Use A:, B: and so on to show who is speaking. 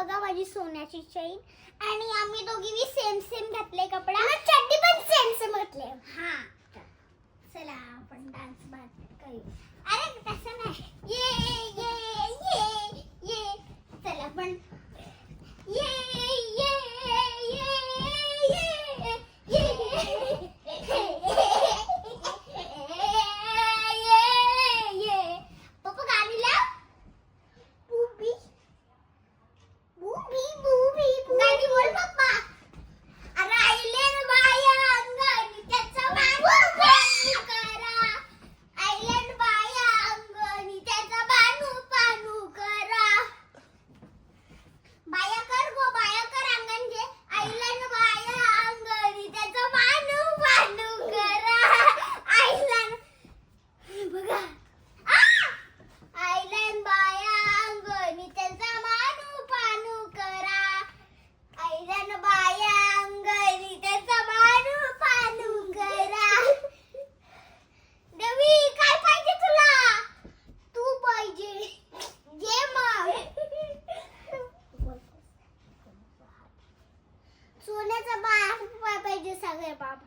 A: बघा माझी सोन्याची चेन आणि आम्ही दोघींनी सेम घातले कपडा चड्डी पण सेम घातले हा चला आपण डान्स करू अरे तसं नाही ये ये ये ये चला आपण ये ये ये ये ये पप्पा गाणी लाव बूबी बूबी बूबी गाणी बोल पप्पा अरे आयलंड बाया अंगणी त्याचा बानू करा आयलंड बाया अंगणी त्याचा बानू करा बाया कर अंगणचे आयलंड बाया अंगणी त्याचा बानू करा आयलंड बघा आयलंड बाया अंगणी त्याचा बानू करा आयलंड बाया अंगणी त्याचा बानू करा देवी काय पाहिजे तुला तू पाहिजे ये मग सोन्याचा बाप पाहिजे सगळे बाप